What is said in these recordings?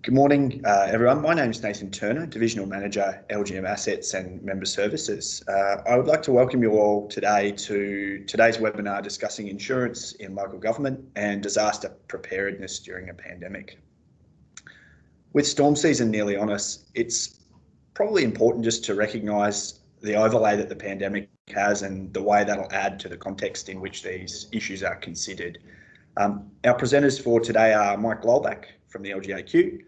Good morning, everyone. My name is Nathan Turner, Divisional Manager, LGM Assets and Member Services. I would like to welcome you all today to today's webinar discussing insurance in local government and disaster preparedness during a pandemic. With storm season nearly on us, it's probably important just to recognise the overlay that the pandemic has and the way that'll add to the context in which these issues are considered. Our presenters for today are Mike Lolbach from the LGAQ,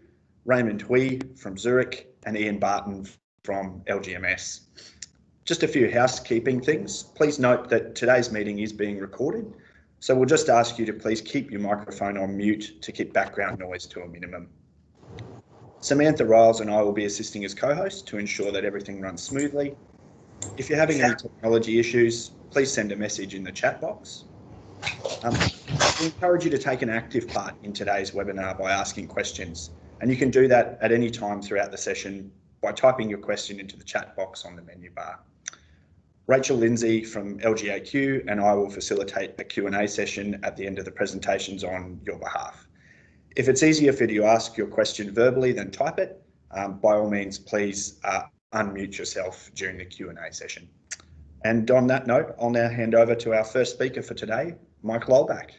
Raymond Hui from Zurich, and Ian Barton from LGMS. Just a few housekeeping things. Please note that today's meeting is being recorded, so we'll just ask you to please keep your microphone on mute to keep background noise to a minimum. Samantha Riles and I will be assisting as co-hosts to ensure that everything runs smoothly. If you're having any technology issues, please send a message in the chat box. We encourage you to take an active part in today's webinar by asking questions, and you can do that at any time throughout the session by typing your question into the chat box on the menu bar. Rachel Lindsay from LGAQ and I will facilitate a Q&A session at the end of the presentations on your behalf. If it's easier for you to ask your question verbally than type it, by all means, please unmute yourself during the Q&A session. And on that note, I'll now hand over to our first speaker for today, Mike Lolbach.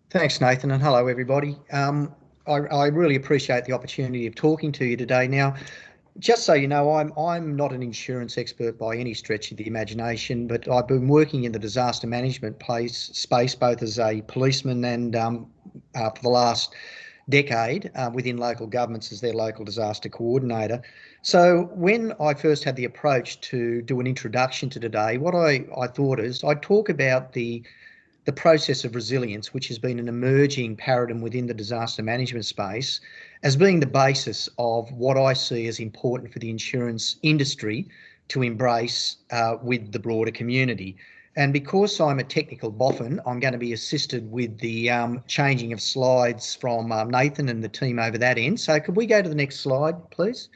Thanks, Nathan, and hello, everybody. I really appreciate the opportunity of talking to you today. Now, just so you know, I'm not an insurance expert by any stretch of the imagination, but I've been working in the disaster management space both as a policeman and for the last decade within local governments as their local disaster coordinator. So when I first had the approach to do an introduction to today, what I thought is I'd talk about the process of resilience, which has been an emerging paradigm within the disaster management space, as being the basis of what I see as important for the insurance industry to embrace with the broader community. And because I'm a technical boffin, I'm going to be assisted with the changing of slides from Nathan and the team over that end. So could we go to the next slide, please?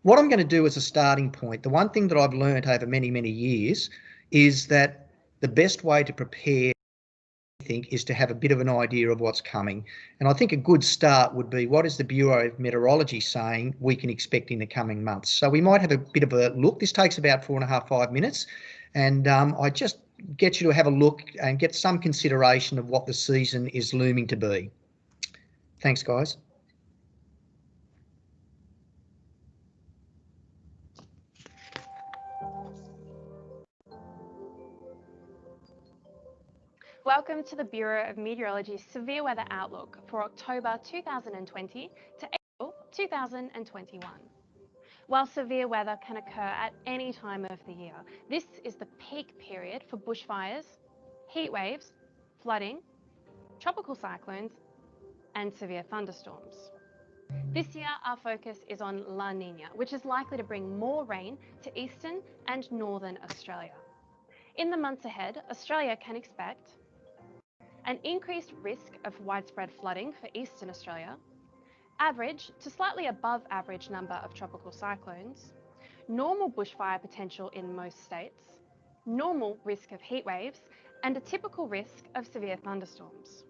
What I'm going to do as a starting point, the one thing that I've learned over many, many years is that the best way to prepare is to have a bit of an idea of what's coming. And I think a good start would be, what is the Bureau of Meteorology saying we can expect in the coming months? So we might have a bit of a look. This takes about 4.5–5 minutes. And I just get you to have a look and get some consideration of what the season is looming to be. Thanks, guys. Welcome to the Bureau of Meteorology's Severe Weather Outlook for October 2020 to April 2021. While severe weather can occur at any time of the year, this is the peak period for bushfires, heat waves, flooding, tropical cyclones, and severe thunderstorms. This year, our focus is on La Nina, which is likely to bring more rain to eastern and northern Australia. In the months ahead, Australia can expect an increased risk of widespread flooding for eastern Australia, average to slightly above average number of tropical cyclones, normal bushfire potential in most states, normal risk of heat waves, and a typical risk of severe thunderstorms.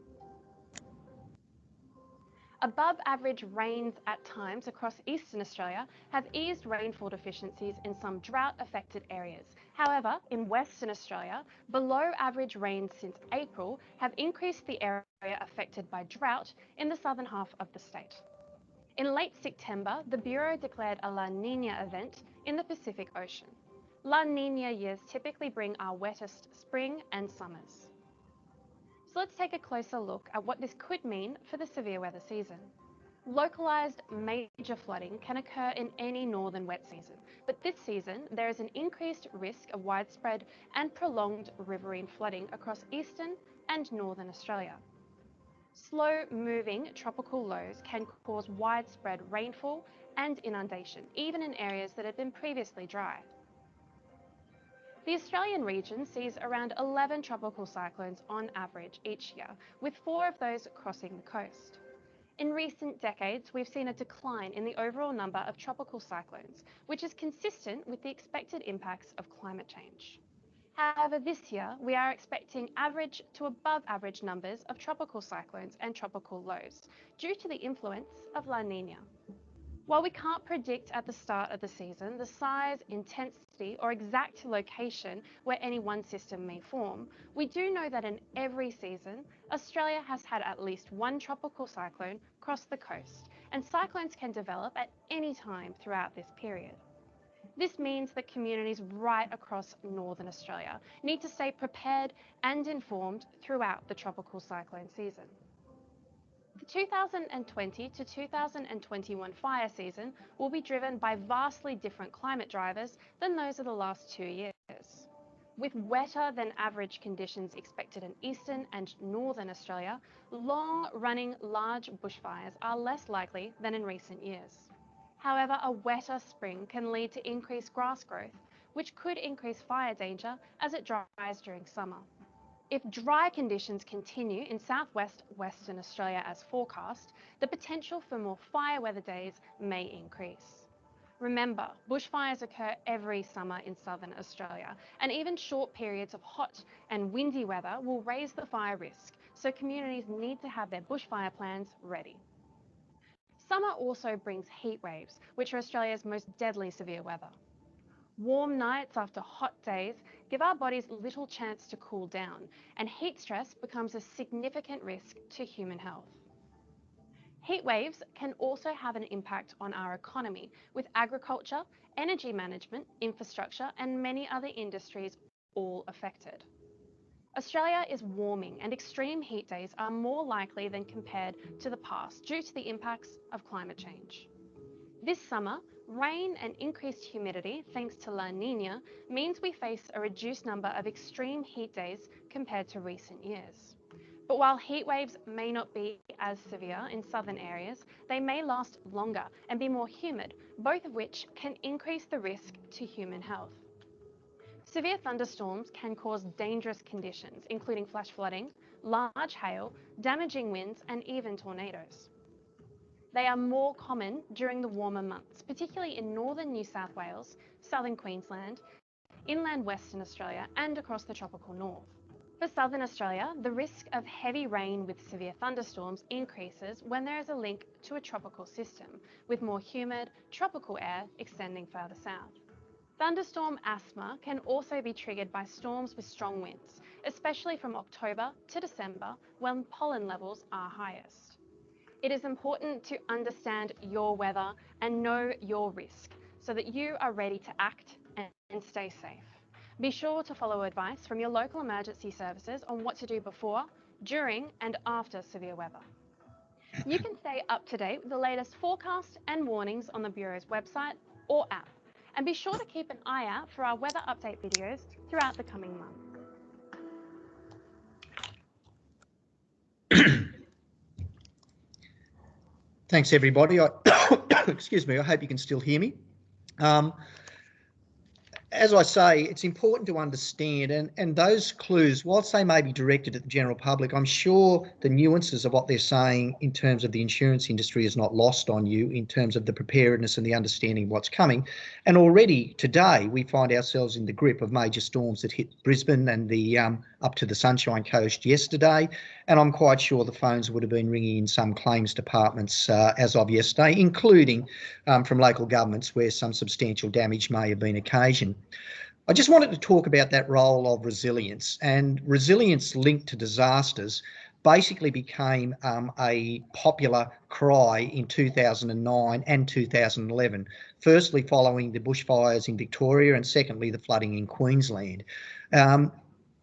Above average rains at times across eastern Australia have eased rainfall deficiencies in some drought-affected areas. However, in Western Australia, below average rains since April have increased the area affected by drought in the southern half of the state. In late September, the Bureau declared a La Nina event in the Pacific Ocean. La Nina years typically bring our wettest spring and summers. So let's take a closer look at what this could mean for the severe weather season. Localised major flooding can occur in any northern wet season, but this season there is an increased risk of widespread and prolonged riverine flooding across eastern and northern Australia. Slow-moving tropical lows can cause widespread rainfall and inundation, even in areas that had been previously dry. The Australian region sees around 11 tropical cyclones on average each year, with 4 of those crossing the coast. In recent decades, we've seen a decline in the overall number of tropical cyclones, which is consistent with the expected impacts of climate change. However, this year we are expecting average to above average numbers of tropical cyclones and tropical lows due to the influence of La Nina. While we can't predict at the start of the season the size, intensity, or exact location where any one system may form, we do know that in every season, Australia has had at least one tropical cyclone cross the coast, and cyclones can develop at any time throughout this period. This means that communities right across Northern Australia need to stay prepared and informed throughout the tropical cyclone season. The 2020 to 2021 fire season will be driven by vastly different climate drivers than those of the last 2 years. With wetter than average conditions expected in eastern and northern Australia, long-running large bushfires are less likely than in recent years. However, a wetter spring can lead to increased grass growth, which could increase fire danger as it dries during summer. If dry conditions continue in southwest Western Australia as forecast, the potential for more fire weather days may increase. Remember, bushfires occur every summer in southern Australia, and even short periods of hot and windy weather will raise the fire risk, so communities need to have their bushfire plans ready. Summer also brings heat waves, which are Australia's most deadly severe weather. Warm nights after hot days give our bodies little chance to cool down, and heat stress becomes a significant risk to human health. Heat waves can also have an impact on our economy, with agriculture, energy management, infrastructure, and many other industries all affected. Australia is warming, and extreme heat days are more likely than compared to the past due to the impacts of climate change. This summer, rain and increased humidity thanks to La Nina means we face a reduced number of extreme heat days compared to recent years. But while heat waves may not be as severe in southern areas, they may last longer and be more humid, both of which can increase the risk to human health. Severe thunderstorms can cause dangerous conditions, including flash flooding, large hail, damaging winds, and even tornadoes. They are more common during the warmer months, particularly in northern New South Wales, southern Queensland, inland Western Australia, and across the tropical north. For southern Australia, the risk of heavy rain with severe thunderstorms increases when there is a link to a tropical system, with more humid, tropical air extending further south. Thunderstorm asthma can also be triggered by storms with strong winds, especially from October to December when pollen levels are highest. It is important to understand your weather and know your risk so that you are ready to act and stay safe. Be sure to follow advice from your local emergency services on what to do before, during, and after severe weather. You can stay up to date with the latest forecasts and warnings on the Bureau's website or app, and be sure to keep an eye out for our weather update videos throughout the coming months. Thanks, everybody. Excuse me, I hope you can still hear me. As I say, it's important to understand, and those clues, whilst they may be directed at the general public, I'm sure the nuances of what they're saying in terms of the insurance industry is not lost on you in terms of the preparedness and the understanding of what's coming. And already today, we find ourselves in the grip of major storms that hit Brisbane and the up to the Sunshine Coast yesterday. And I'm quite sure the phones would have been ringing in some claims departments as of yesterday, including from local governments where some substantial damage may have been occasioned. I just wanted to talk about that role of resilience, and resilience linked to disasters basically became a popular cry in 2009 and 2011, firstly following the bushfires in Victoria and secondly the flooding in Queensland.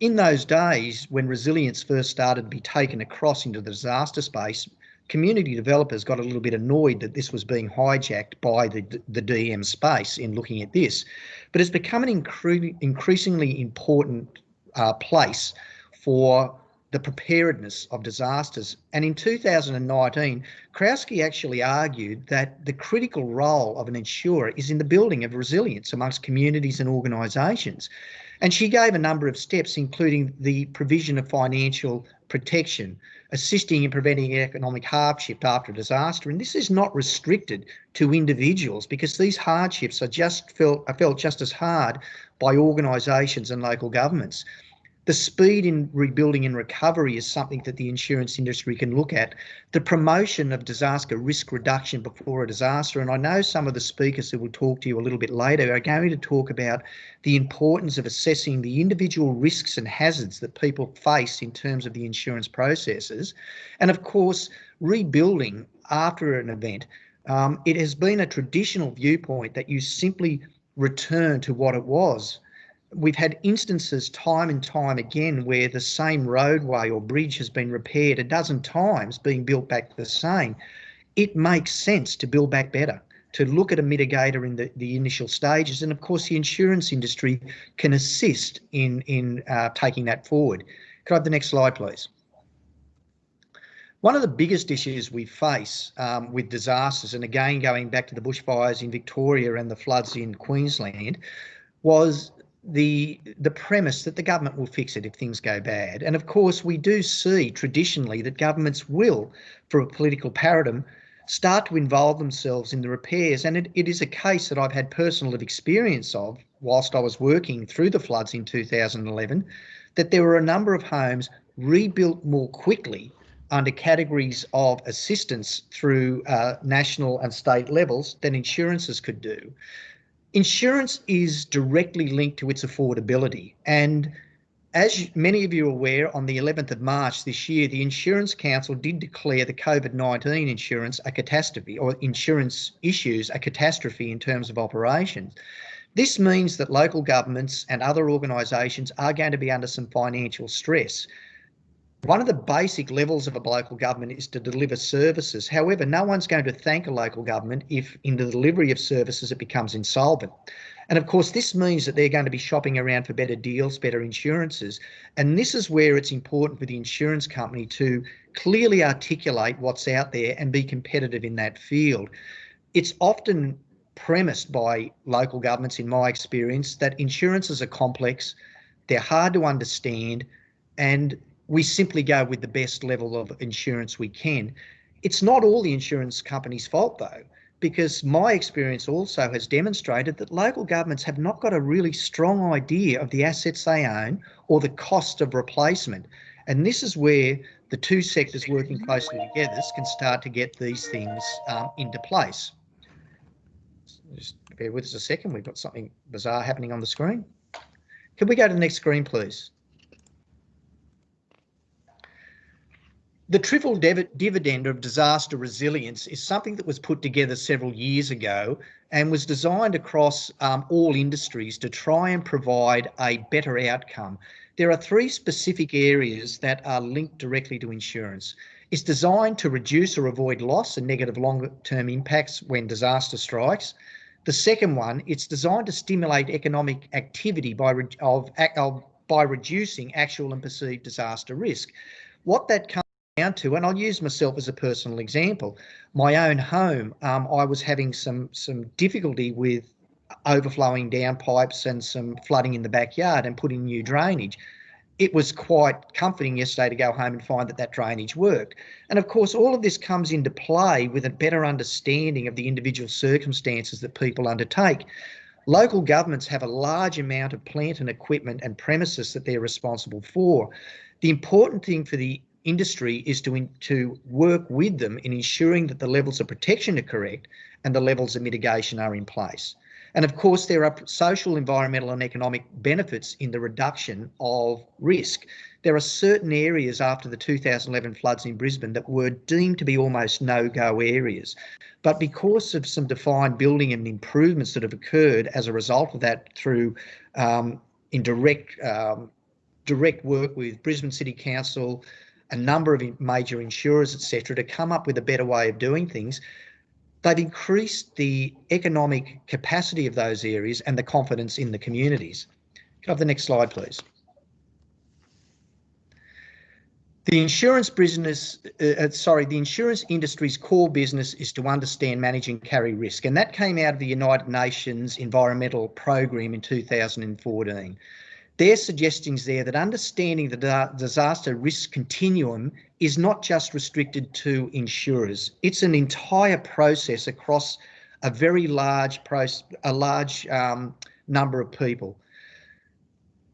In those days, when resilience first started to be taken across into the disaster space, community developers got a little bit annoyed that this was being hijacked by the DM space in looking at this. But it's become an increasingly important place for the preparedness of disasters. And in 2019, Krowski actually argued that the critical role of an insurer is in the building of resilience amongst communities and organisations. And she gave a number of steps, including the provision of financial protection, assisting in preventing economic hardship after a disaster. And this is not restricted to individuals, because these hardships are felt just as hard by organisations and local governments. The speed in rebuilding and recovery is something that the insurance industry can look at. The promotion of disaster risk reduction before a disaster, and I know some of the speakers who will talk to you a little bit later are going to talk about the importance of assessing the individual risks and hazards that people face in terms of the insurance processes. And of course, rebuilding after an event, it has been a traditional viewpoint that you simply return to what it was. We've had instances time and time again where the same roadway or bridge has been repaired a dozen times, being built back the same. It makes sense to build back better, to look at a mitigator in the initial stages. And of course, the insurance industry can assist in taking that forward. Could I have the next slide, please? One of the biggest issues we face with disasters, and again, going back to the bushfires in Victoria and the floods in Queensland, was the premise that the government will fix it if things go bad. And of course, we do see traditionally that governments will, for a political paradigm, start to involve themselves in the repairs. And it is a case that I've had personal experience of whilst I was working through the floods in 2011, that there were a number of homes rebuilt more quickly under categories of assistance through national and state levels than insurances could do. Insurance is directly linked to its affordability. And as many of you are aware, on the 11th of March this year, the Insurance Council did declare the COVID-19 insurance a catastrophe, or insurance issues a catastrophe in terms of operations. This means that local governments and other organisations are going to be under some financial stress. One of the basic levels of a local government is to deliver services. However, no one's going to thank a local government if in the delivery of services it becomes insolvent. And of course, this means that they're going to be shopping around for better deals, better insurances. And this is where it's important for the insurance company to clearly articulate what's out there and be competitive in that field. It's often premised by local governments, in my experience, that insurances are complex, they're hard to understand, and we simply go with the best level of insurance we can. It's not all the insurance company's fault though, because my experience also has demonstrated that local governments have not got a really strong idea of the assets they own or the cost of replacement. And this is where the two sectors working closely together can start to get these things into place. Just bear with us a second, we've got something bizarre happening on the screen. Can we go to the next screen, please? The triple dividend of disaster resilience is something that was put together several years ago and was designed across all industries to try and provide a better outcome. There are three specific areas that are linked directly to insurance. It's designed to reduce or avoid loss and negative longer-term impacts when disaster strikes. The second one, it's designed to stimulate economic activity by reducing actual and perceived disaster risk. What that comes down to, and I'll use myself as a personal example, my own home, I was having some difficulty with overflowing downpipes and some flooding in the backyard and putting new drainage. It was quite comforting yesterday to go home and find that drainage worked. And of course, all of this comes into play with a better understanding of the individual circumstances that people undertake. Local governments have a large amount of plant and equipment and premises that they're responsible for. The important thing for the industry is to work with them in ensuring that the levels of protection are correct and the levels of mitigation are in place. And of course, there are social, environmental and economic benefits in the reduction of risk. There are certain areas after the 2011 floods in Brisbane that were deemed to be almost no-go areas. But because of some defined building and improvements that have occurred as a result of that through direct work with Brisbane City Council, a number of major insurers, etc., to come up with a better way of doing things, they've increased the economic capacity of those areas and the confidence in the communities. Can I have the next slide, please? The insurance industry's core business is to understand, manage and carry risk. And that came out of the United Nations Environmental Programme in 2014. Their suggestions there that understanding the disaster risk continuum is not just restricted to insurers. It's an entire process across a very large number of people.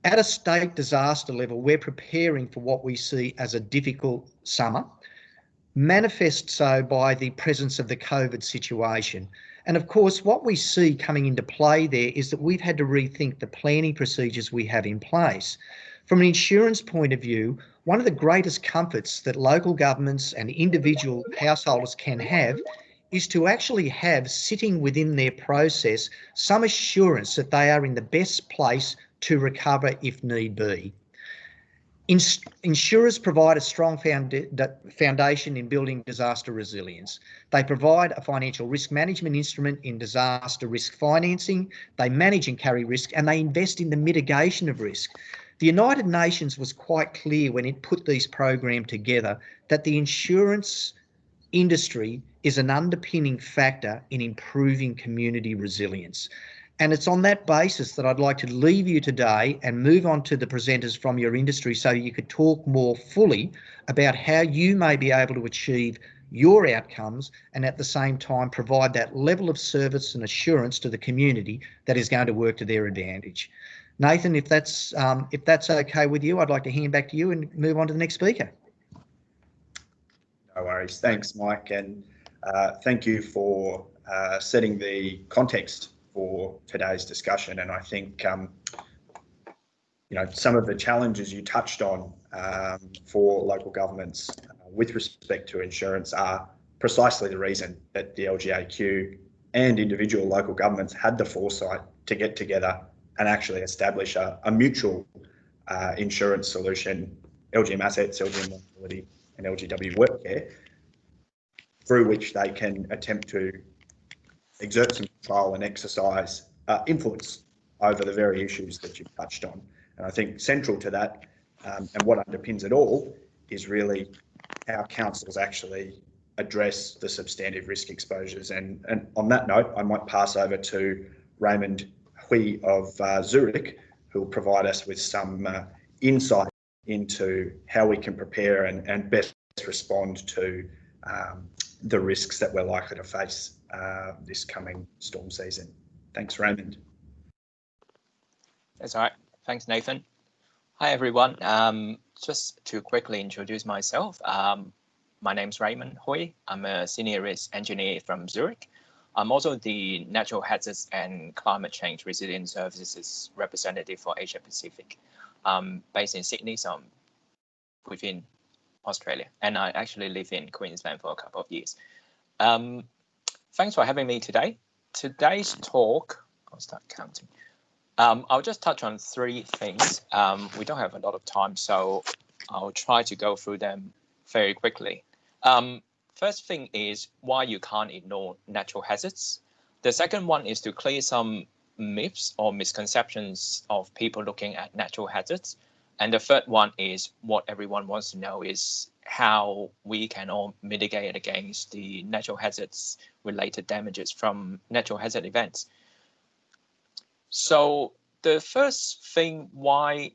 At a state disaster level, we're preparing for what we see as a difficult summer, manifest so by the presence of the COVID situation. And of course, what we see coming into play there is that we've had to rethink the planning procedures we have in place. From an insurance point of view, one of the greatest comforts that local governments and individual householders can have is to actually have sitting within their process some assurance that they are in the best place to recover if need be. Insurers provide a strong foundation in building disaster resilience. They provide a financial risk management instrument in disaster risk financing. They manage and carry risk, and they invest in the mitigation of risk. The United Nations was quite clear when it put these programs together that the insurance industry is an underpinning factor in improving community resilience. And it's on that basis that I'd like to leave you today and move on to the presenters from your industry so you could talk more fully about how you may be able to achieve your outcomes and at the same time provide that level of service and assurance to the community that is going to work to their advantage. Nathan, if that's okay with you, I'd like to hand back to you and move on to the next speaker. No worries. Thanks, Mike, and thank you for setting the context for today's discussion. And I think some of the challenges you touched on for local governments with respect to insurance are precisely the reason that the LGAQ and individual local governments had the foresight to get together and actually establish a mutual insurance solution, LGM Assets, LGM Liability and LGW Workcare, through which they can attempt to exert some control and exercise influence over the very issues that you've touched on. And I think central to that and what underpins it all is really how councils actually address the substantive risk exposures. And on that note, I might pass over to Raymond Hui of Zurich, who will provide us with some insight into how we can prepare and best respond to the risks that we're likely to face this coming storm season. Thanks, Raymond. That's all right. Thanks, Nathan. Hi, everyone. Just to quickly introduce myself, my name's Raymond Hui. I'm a senior risk engineer from Zurich. I'm also the Natural Hazards and Climate Change Resilience Services representative for Asia Pacific. Based in Sydney, so I'm within Australia, and I actually live in Queensland for a couple of years. Thanks for having me today. Today's talk, I'll start counting. I'll just touch on three things. We don't have a lot of time, so I'll try to go through them very quickly. First thing is why you can't ignore natural hazards. The second one is to clear some myths or misconceptions of people looking at natural hazards. And the third one is what everyone wants to know is how we can all mitigate against the natural hazards related damages from natural hazard events. So the first thing why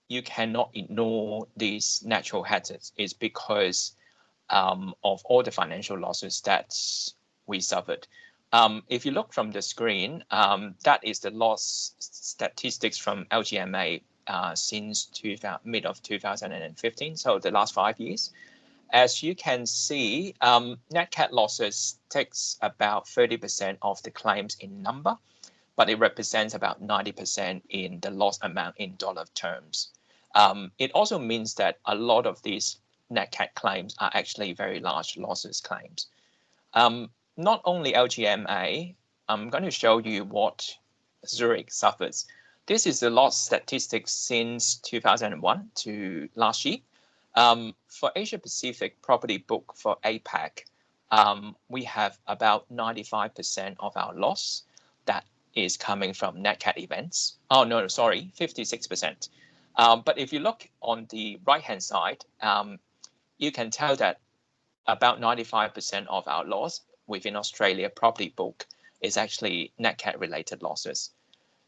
you cannot ignore these natural hazards is because of all the financial losses that we suffered. If you look from the screen, that is the loss statistics from LGMA since mid of 2015, so the last 5 years. As you can see, net cat losses takes about 30% of the claims in number, but it represents about 90% in the loss amount in dollar terms. It also means that a lot of these net cat claims are actually very large losses claims. Not only LGMA, I'm going to show you what Zurich suffers. This is the loss statistics since 2001 to last year. For Asia Pacific property book for APAC, we have about 95% of our loss that is coming from net cat events. Oh, no, sorry, 56%. But if you look on the right-hand side, you can tell that about 95% of our loss within Australia property book is actually net cat related losses.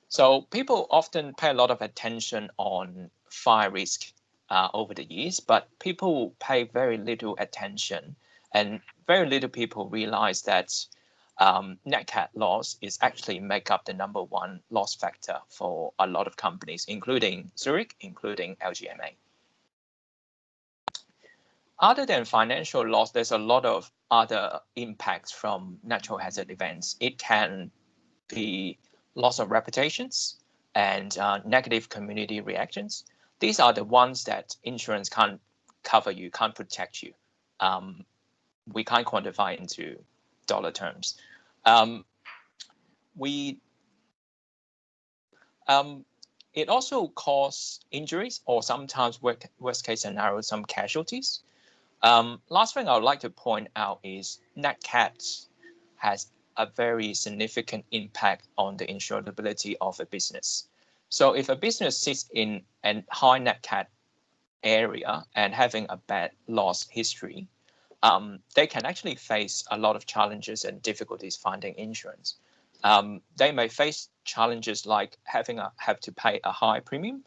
So people often pay a lot of attention on fire risk over the years, but people pay very little attention, and very little people realize that net cat loss is actually make up the #1 loss factor for a lot of companies, including Zurich, including LGMA. Other than financial loss, there's a lot of other impacts from natural hazard events. It can be loss of reputations and negative community reactions. These are the ones that insurance can't cover you, can't protect you. We can't quantify into dollar terms. It also causes injuries, or sometimes worst case scenario, some casualties. Last thing I would like to point out is nat cats has a very significant impact on the insurability of a business. So if a business sits in a high nat cat area and having a bad loss history, they can actually face a lot of challenges and difficulties finding insurance. They may face challenges like have to pay a high premium,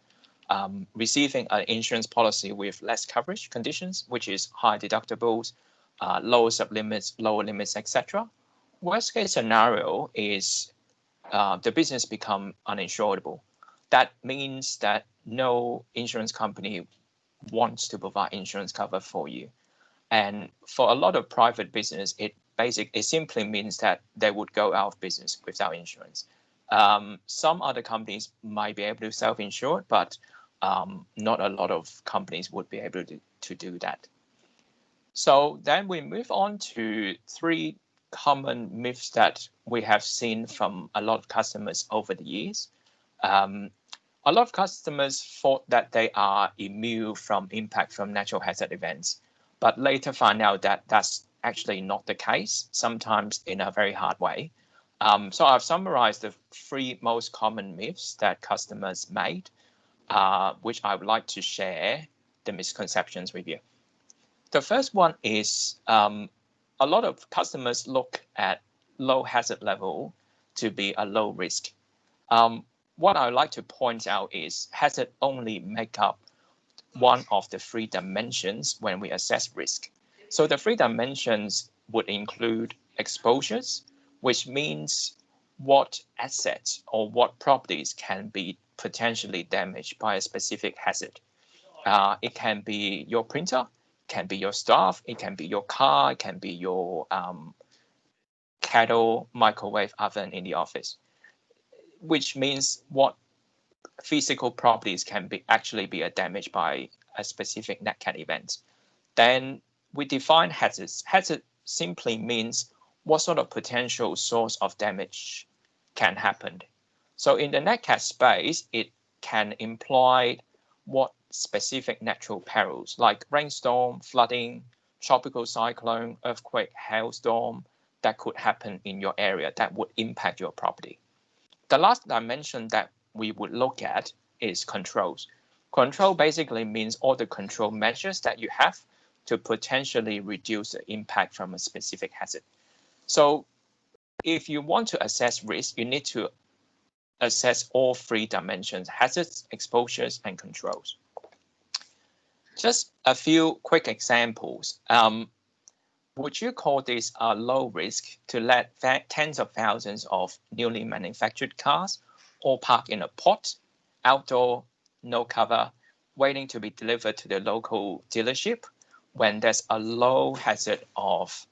receiving an insurance policy with less coverage conditions, which is high deductibles, lower sublimits, lower limits, etc. Worst case scenario is the business become uninsurable. That means that no insurance company wants to provide insurance cover for you. And for a lot of private business, it simply means that they would go out of business without insurance. Some other companies might be able to self-insure, but not a lot of companies would be able to do that. So then we move on to 3 common myths that we have seen from a lot of customers over the years. A lot of customers thought that they are immune from impact from natural hazard events, but later find out that that's actually not the case, sometimes in a very hard way. So I've summarized the 3 most common myths that customers made, which I would like to share the misconceptions with you. The first one is a lot of customers look at low hazard level to be a low risk. What I would like to point out is hazard only make up one of the 3 dimensions when we assess risk. So the 3 dimensions would include exposures, which means what assets or what properties can be potentially damaged by a specific hazard. It can be your printer, it can be your staff, it can be your car, it can be your kettle, microwave, oven in the office, which means what physical properties can actually be damaged by a specific nat cat event. Then we define hazards. Hazard simply means what sort of potential source of damage can happen. So in the nat cat space, it can imply what specific natural perils like rainstorm, flooding, tropical cyclone, earthquake, hailstorm that could happen in your area that would impact your property. The last dimension that we would look at is controls. Control basically means all the control measures that you have to potentially reduce the impact from a specific hazard. So if you want to assess risk, you need to assess all 3 dimensions: hazards, exposures, and controls. Just a few quick examples. Would you call this a low risk to let tens of thousands of newly manufactured cars all park in a pot, outdoor, no cover, waiting to be delivered to the local dealership when there's a low hazard of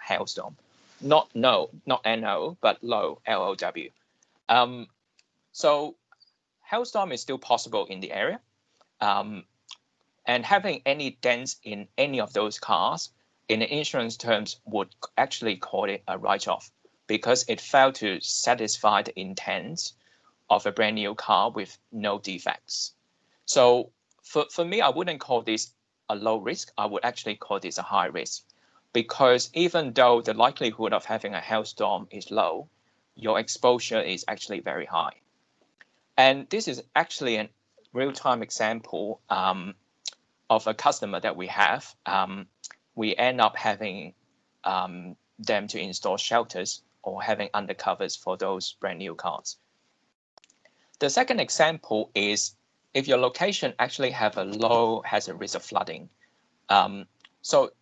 hailstorm? Not NO, but low, LOW. So hailstorm is still possible in the area. And having any dents in any of those cars in the insurance terms would actually call it a write-off because it failed to satisfy the intent of a brand new car with no defects. So for me, I wouldn't call this a low risk. I would actually call this a high risk because even though the likelihood of having a hailstorm is low, your exposure is actually very high. And this is actually a real-time example of a customer that we have. We end up having them to install shelters or having undercovers for those brand new cars. The second example is if your location actually have a low hazard risk of flooding. So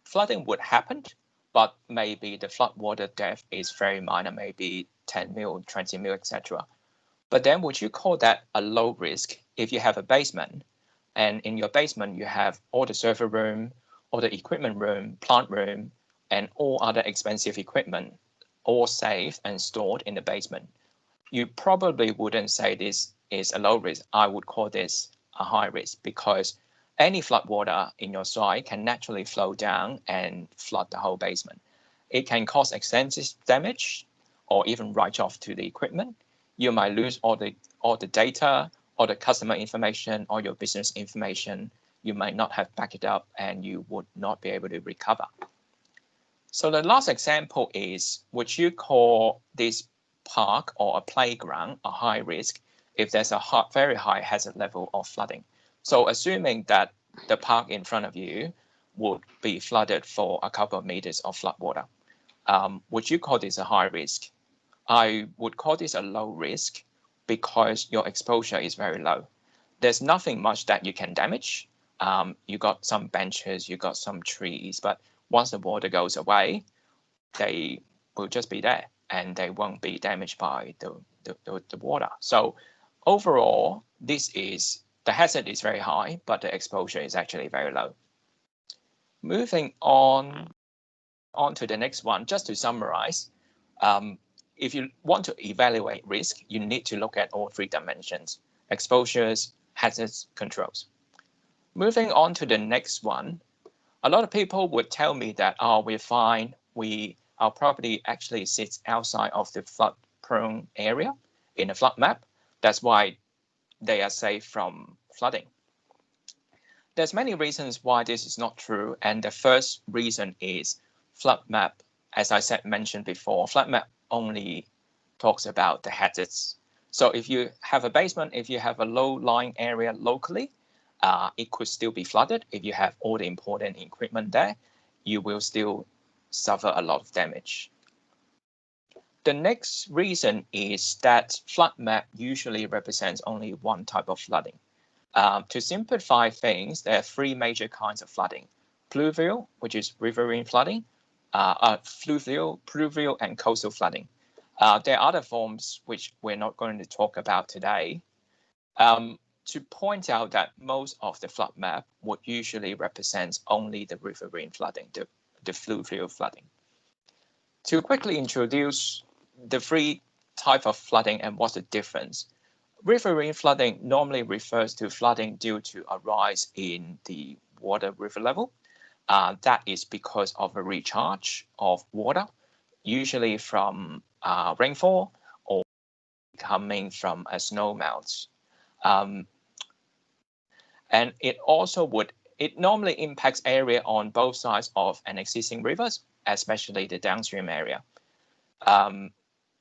flooding would happen, but maybe the flood water depth is very minor, maybe 10 mil, 20 mil, etc. But then would you call that a low risk if you have a basement and in your basement you have all the server room, all the equipment room, plant room, and all other expensive equipment all safe and stored in the basement? You probably wouldn't say this is a low risk. I would call this a high risk because any flood water in your site can naturally flow down and flood the whole basement. It can cause extensive damage or even write off to the equipment. You might lose all the data, all the customer information, all your business information. You might not have backed it up and you would not be able to recover. So the last example is, would you call this park or a playground a high risk if there's a very high hazard level of flooding? So assuming that the park in front of you would be flooded for a couple of meters of flood water, would you call this a high risk? I would call this a low risk because your exposure is very low. There's nothing much that you can damage. You got some benches, you got some trees, but once the water goes away, they will just be there and they won't be damaged by the water. So overall, the hazard is very high, but the exposure is actually very low. Moving on to the next one, just to summarize, if you want to evaluate risk, you need to look at all three dimensions: exposures, hazards, controls. Moving on to the next one, a lot of people would tell me that, oh, we're fine. Our property actually sits outside of the flood-prone area in a flood map. That's why they are safe from flooding. There's many reasons why this is not true. And the first reason is flood map, as I mentioned before, flood map only talks about the hazards. So if you have a basement, if you have a low-lying area locally, it could still be flooded. If you have all the important equipment there, you will still suffer a lot of damage. The next reason is that flood map usually represents only one type of flooding. To simplify things, there are three major kinds of flooding: pluvial, which is riverine flooding, fluvial, pluvial, and coastal flooding. There are other forms which we're not going to talk about today. To point out that most of the flood map would usually represent only the riverine flooding, the fluvial flooding. To quickly introduce the three types of flooding and what's the difference. Riverine flooding normally refers to flooding due to a rise in the water river level. That is because of a recharge of water, usually from rainfall or coming from a snow melt. And it normally impacts area on both sides of an existing rivers, especially the downstream area.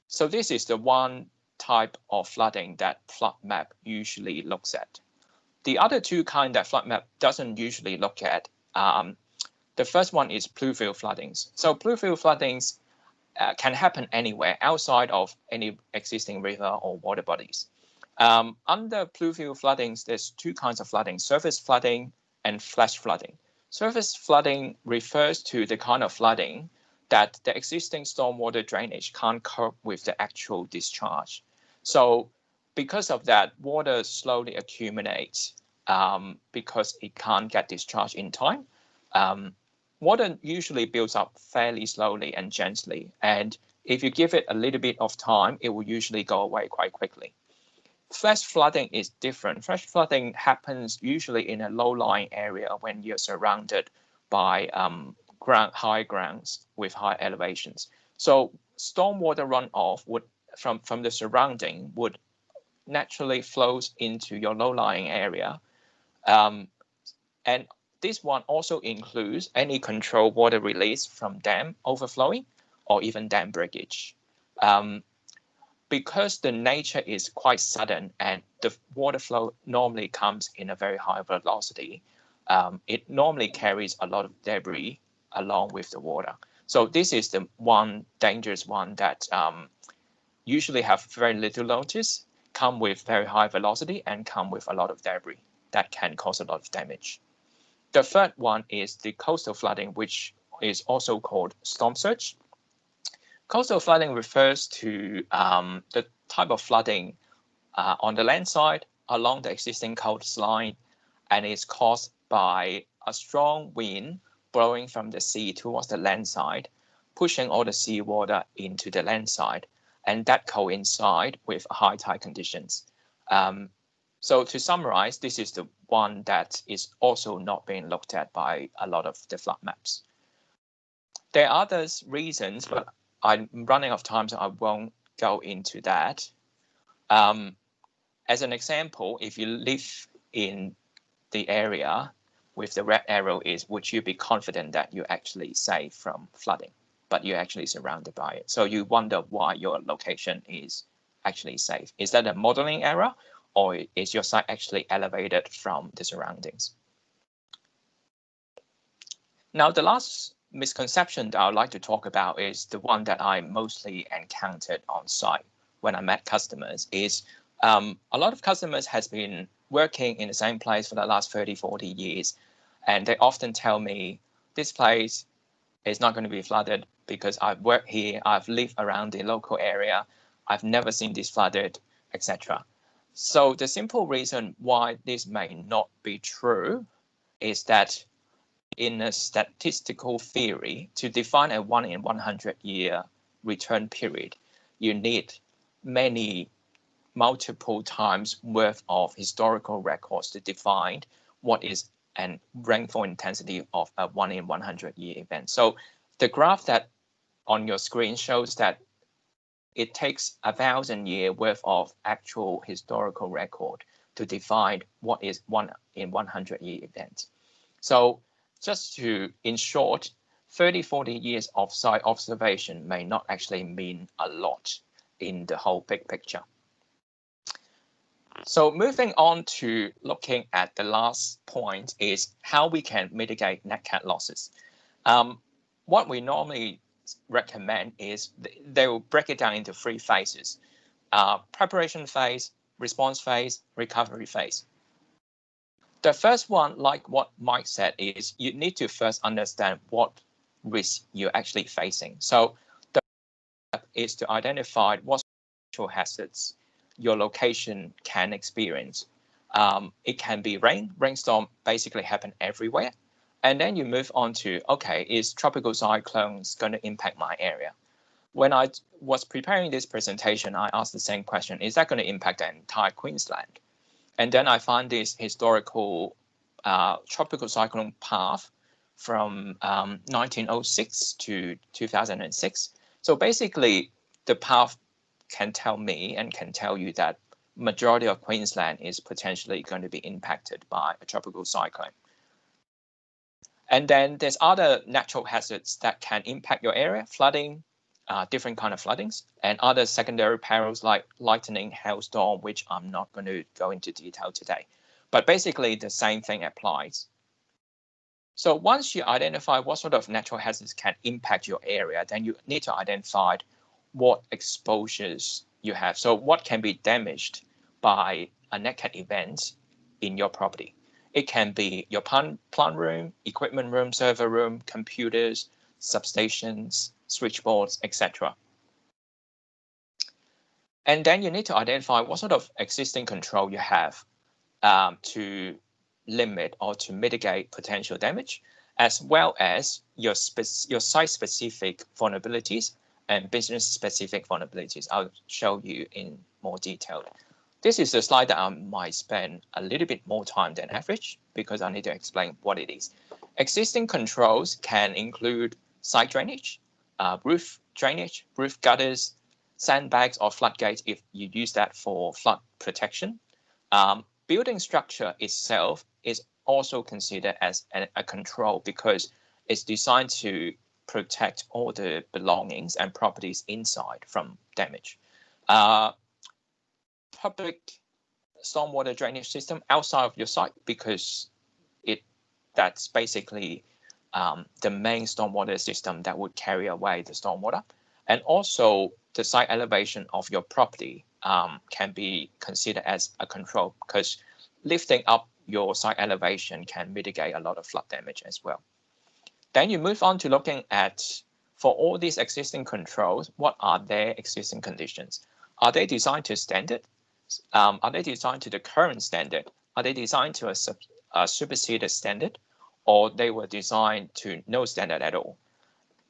So this is the one type of flooding that flood map usually looks at. The other two kinds that flood map doesn't usually look at, the first one is pluvial floodings. So pluvial floodings can happen anywhere outside of any existing river or water bodies. Under pluvial floodings, there's two kinds of flooding: surface flooding and flash flooding. Surface flooding refers to the kind of flooding that the existing stormwater drainage can't cope with the actual discharge. So because of that, water slowly accumulates because it can't get discharged in time. Water usually builds up fairly slowly and gently. And if you give it a little bit of time, it will usually go away quite quickly. Flash flooding is different. Flash flooding happens usually in a low-lying area when you're surrounded by high grounds with high elevations. So stormwater runoff from the surrounding would naturally flows into your low-lying area. And this one also includes any controlled water release from dam overflowing or even dam breakage. Because the nature is quite sudden and the water flow normally comes in a very high velocity, it normally carries a lot of debris along with the water. So this is the one dangerous one that usually have very little notice. come with very high velocity and come with a lot of debris that can cause a lot of damage. The third one is the coastal flooding, which is also called storm surge. Coastal flooding refers to the type of flooding on the land side along the existing coastline, and is caused by a strong wind blowing from the sea towards the land side, pushing all the seawater into the land side, and that coincide with high tide conditions. So to summarize, this is the one that is also not being looked at by a lot of the flood maps. There are other reasons, but I'm running out of time, so I won't go into that. As an example, if you live in the area with the red arrow is, would you be confident that you're actually safe from flooding, but you're actually surrounded by it? So you wonder why your location is actually safe. Is that a modeling error, or is your site actually elevated from the surroundings? Now, the last misconception that I would like to talk about is the one that I mostly encountered on site when I met customers is a lot of customers has been working in the same place for the last 30, 40 years. And they often tell me, this place is not going to be flooded because I've worked here, I've lived around the local area, I've never seen this flooded, etc. So the simple reason why this may not be true is that in a statistical theory, to define a 1 in 100 year return period, you need multiple times worth of historical records to define what is an rainfall intensity of a 1 in 100 year event. So the graph that on your screen shows that it takes 1,000 year worth of actual historical record to define what is 1 in 100 year event. So just to, in short, 30, 40 years of site observation may not actually mean a lot in the whole big picture. So moving on to looking at the last point is how we can mitigate net cat losses. What we normally recommend is they will break it down into 3 phases: preparation phase, response phase, recovery phase. The first one, like what Mike said, is you need to first understand what risk you're actually facing. So the step is to identify what natural hazards your location can experience. It can be rainstorm basically happen everywhere. And then you move on to, okay, is tropical cyclones going to impact my area? When I was preparing this presentation, I asked the same question, is that going to impact the entire Queensland? And then I found this historical tropical cyclone path from 1906 to 2006. So basically, the path can tell me and can tell you that majority of Queensland is potentially going to be impacted by a tropical cyclone. And then there's other natural hazards that can impact your area, flooding, different kind of floodings, and other secondary perils like lightning, hailstorm, which I'm not going to go into detail today. But basically, the same thing applies. So once you identify what sort of natural hazards can impact your area, then you need to identify what exposures you have. So what can be damaged by a net cat event in your property? It can be your plant room, equipment room, server room, computers, substations, switchboards, etc. And then you need to identify what sort of existing control you have to limit or to mitigate potential damage, as well as your site-specific vulnerabilities and business-specific vulnerabilities. I'll show you in more detail. This is a slide that I might spend a little bit more time than average because I need to explain what it is. Existing controls can include site drainage, roof drainage, roof gutters, sandbags or floodgates if you use that for flood protection. Building structure itself is also considered as a control because it's designed to protect all the belongings and properties inside from damage. Public stormwater drainage system outside of your site because that's basically the main stormwater system that would carry away the stormwater. And also the site elevation of your property can be considered as a control, because lifting up your site elevation can mitigate a lot of flood damage as well. Then you move on to looking at, for all these existing controls, what are their existing conditions? Are they designed to standard? Are they designed to the current standard? Are they designed to a superseded standard? Or they were designed to no standard at all?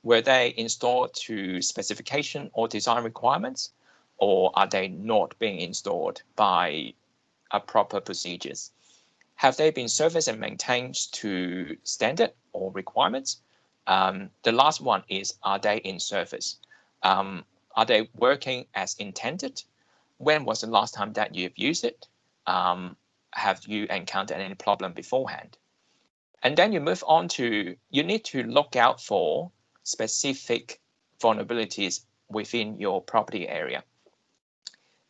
Were they installed to specification or design requirements? Or are they not being installed by a proper procedures? Have they been serviced and maintained to standard or requirements? The last one is, are they in service? Are they working as intended? When was the last time that you've used it? Have you encountered any problem beforehand? And then you move on to, you need to look out for specific vulnerabilities within your property area.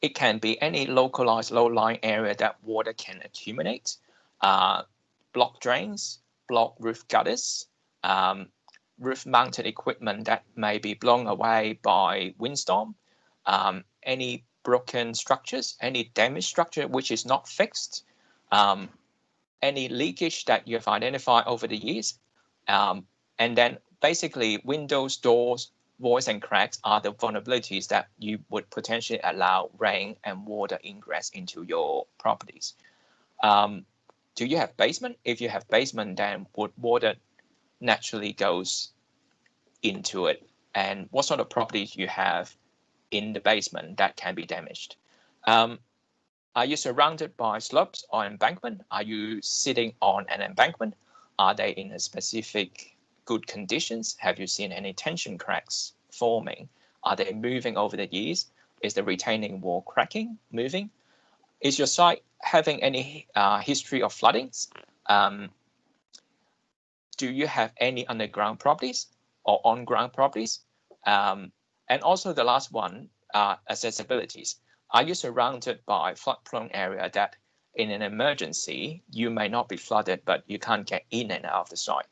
It can be any localized low-lying area that water can accumulate, block drains, block roof gutters, roof-mounted equipment that may be blown away by windstorm, any broken structures, any damaged structure which is not fixed, any leakage that you have identified over the years, and then basically windows, doors, voids and cracks are the vulnerabilities that you would potentially allow rain and water ingress into your properties. Do you have basement? If you have basement, then would water naturally goes into it? And what sort of properties you have in the basement that can be damaged? Are you surrounded by slopes or embankment? Are you sitting on an embankment? Are they in a specific good conditions? Have you seen any tension cracks forming? Are they moving over the years? Is the retaining wall cracking, moving? Is your site having any history of floodings? Do you have any underground properties or on-ground properties? And also the last one, accessibilities. Are you surrounded by flood-prone area that in an emergency, you may not be flooded, but you can't get in and out of the site?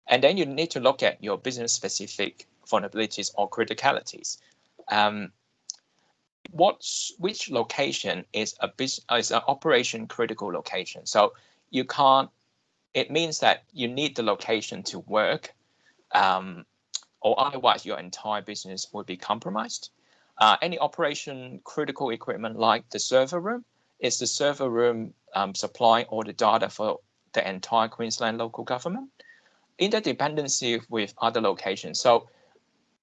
And then you need to look at your business-specific vulnerabilities or criticalities. Which location is an operation critical location? So you can't, it means that you need the location to work, or otherwise your entire business would be compromised. Any operation critical equipment like the server room, is the server room supplying all the data for the entire Queensland local government? Interdependency with other locations. So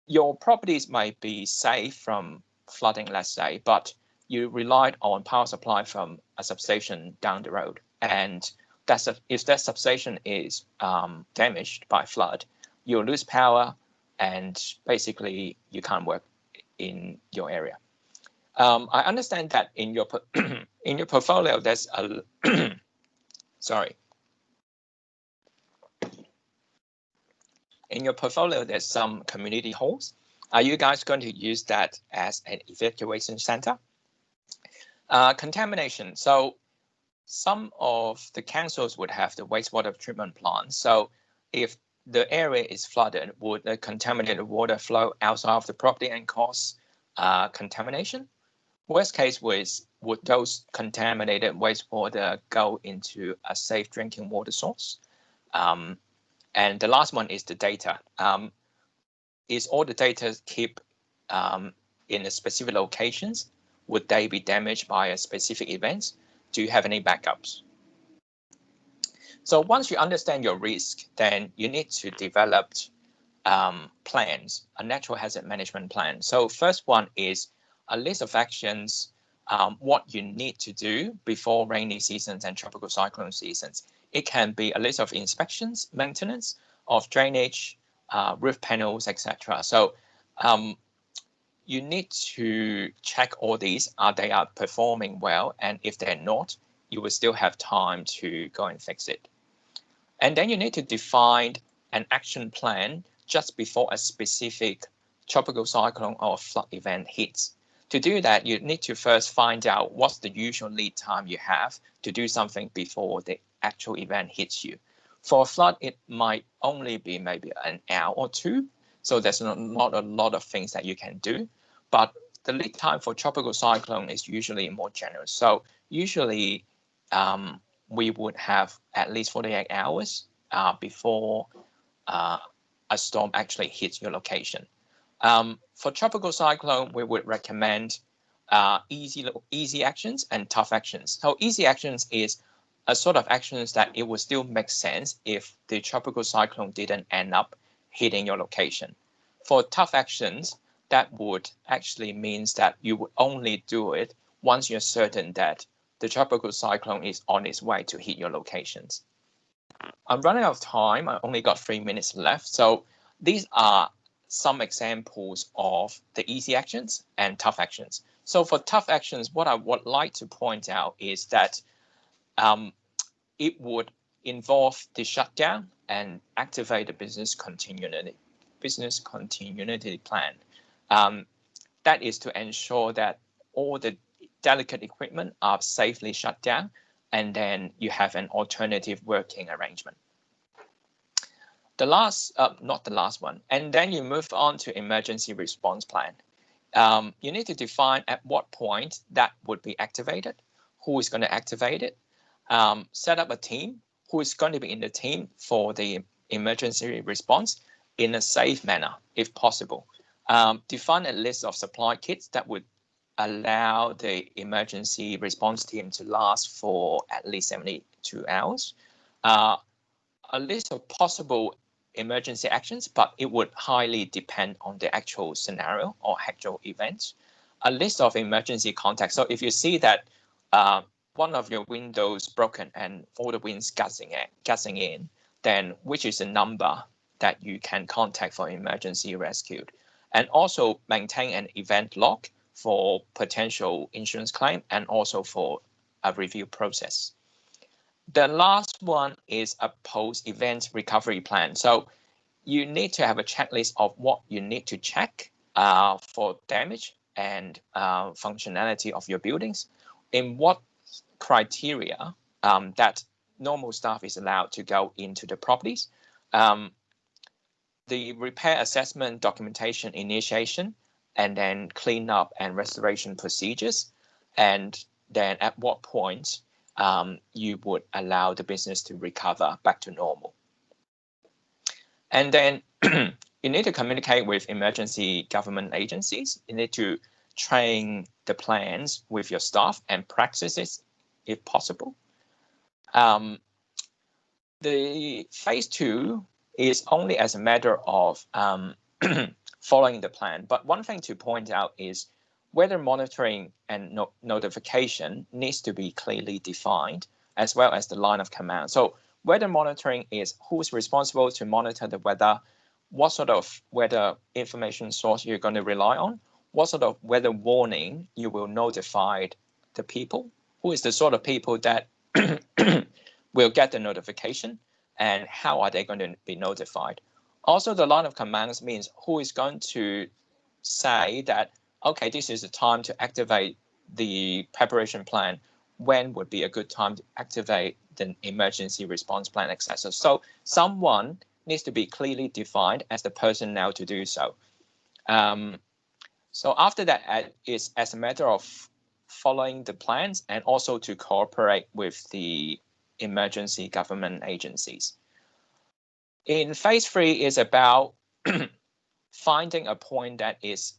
your properties might be safe from flooding, let's say, but you relied on power supply from a substation down the road. And if that substation is damaged by flood, you'll lose power and basically you can't work in your area. I understand that in your in your portfolio there's a sorry. In your portfolio there's some community halls. Are you guys going to use that as an evacuation center? Contamination. So some of the councils would have the wastewater treatment plants. So if the area is flooded, would the contaminated water flow outside of the property and cause contamination? Worst case was, would those contaminated wastewater go into a safe drinking water source? And the last one is the data. Is all the data kept in a specific locations? Would they be damaged by a specific event? Do you have any backups? So once you understand your risk, then you need to develop plans, a natural hazard management plan. So first one is a list of actions, what you need to do before rainy seasons and tropical cyclone seasons. It can be a list of inspections, maintenance of drainage, roof panels, etc. So you need to check all these, they are performing well, and if they're not, you will still have time to go and fix it. And then you need to define an action plan just before a specific tropical cyclone or flood event hits. To do that, you need to first find out what's the usual lead time you have to do something before the actual event hits you. For a flood, it might only be maybe an hour or two, so there's not a lot of things that you can do. But the lead time for tropical cyclone is usually more generous. So usually we would have at least 48 hours before a storm actually hits your location. For tropical cyclone, we would recommend easy actions and tough actions. So easy actions is a sort of actions that it would still make sense if the tropical cyclone didn't end up hitting your location. For tough actions, that would actually means that you would only do it once you're certain that the tropical cyclone is on its way to hit your locations. I'm running out of time. I only got 3 minutes left. So these are some examples of the easy actions and tough actions. So for tough actions, what I would like to point out is that it would involve the shutdown and activate the business continuity plan. That is to ensure that all the delicate equipment are safely shut down, and then you have an alternative working arrangement. The last, not the last one, and then you move on to emergency response plan. You need to define at what point that would be activated, who is going to activate it, set up a team, who is going to be in the team for the emergency response in a safe manner, if possible. Define a list of supply kits that would allow the emergency response team to last for at least 72 hours. A list of possible emergency actions, but it would highly depend on the actual scenario or actual events. A list of emergency contacts. So if you see that one of your windows broken and all the wind's gushing in, then which is the number that you can contact for emergency rescue. And also maintain an event log for potential insurance claim and also for a review process. The last one is a post-event recovery plan. So you need to have a checklist of what you need to check for damage and functionality of your buildings, in what criteria that normal staff is allowed to go into the properties, the repair assessment documentation initiation, and then cleanup and restoration procedures, and then at what point you would allow the business to recover back to normal. And then you need to communicate with emergency government agencies. You need to train the plans with your staff and practices if possible. The phase 2 is only as a matter of following the plan. But one thing to point out is weather monitoring and notification needs to be clearly defined, as well as the line of command. So weather monitoring is who's responsible to monitor the weather, what sort of weather information source you're going to rely on, what sort of weather warning you will notify the people, who is the sort of people that will get the notification, and how are they going to be notified. Also, the line of commands means who is going to say that, okay, this is the time to activate the preparation plan, when would be a good time to activate the emergency response plan, etc. So someone needs to be clearly defined as the person now to do so. So after that, it's as a matter of following the plans and also to cooperate with the emergency government agencies. In phase 3 is about finding a point that is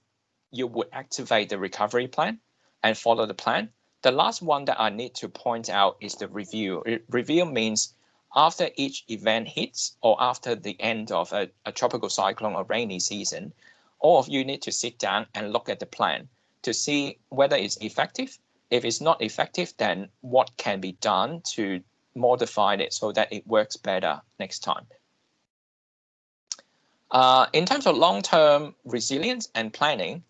you would activate the recovery plan and follow the plan. The last one that I need to point out is the review. Review means after each event hits or after the end of a tropical cyclone or rainy season, all of you need to sit down and look at the plan to see whether it's effective. If it's not effective, then what can be done to modify it so that it works better next time. In terms of long-term resilience and planning,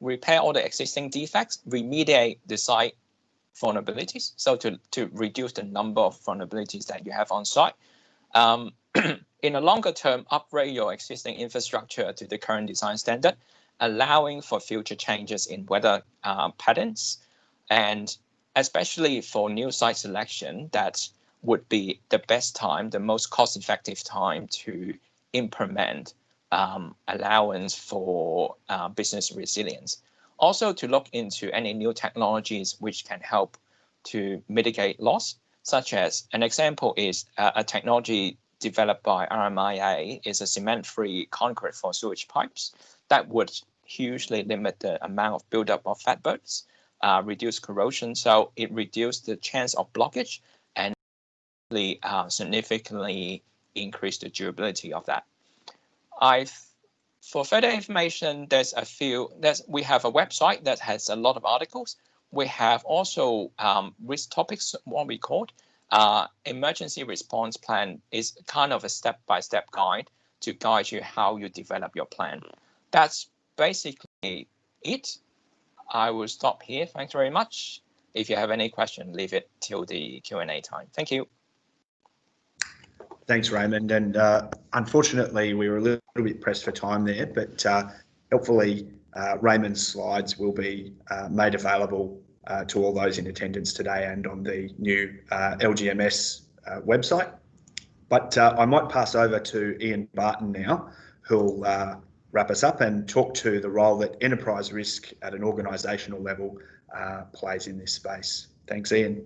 repair all the existing defects, remediate the site vulnerabilities, so to reduce the number of vulnerabilities that you have on site. In a longer term, upgrade your existing infrastructure to the current design standard, allowing for future changes in weather patterns, and especially for new site selection, that would be the best time, the most cost-effective time to implement allowance for business resilience. Also to look into any new technologies which can help to mitigate loss, such as an example is a technology developed by RMIA is a cement-free concrete for sewage pipes that would hugely limit the amount of buildup of fatbergs, reduce corrosion, so it reduced the chance of blockage and significantly increase the durability of that. For further information, we have a website that has a lot of articles. We have also risk topics, what we call emergency response plan is kind of a step-by-step guide to guide you how you develop your plan. That's basically it. I will stop here. Thanks very much. If you have any question, leave it till the Q&A time. Thank you. Thanks, Raymond. And unfortunately, we were a little bit pressed for time there, but helpfully, Raymond's slides will be made available to all those in attendance today and on the new LGMS website. But I might pass over to Ian Barton now, who'll wrap us up and talk to the role that enterprise risk at an organisational level plays in this space. Thanks, Ian.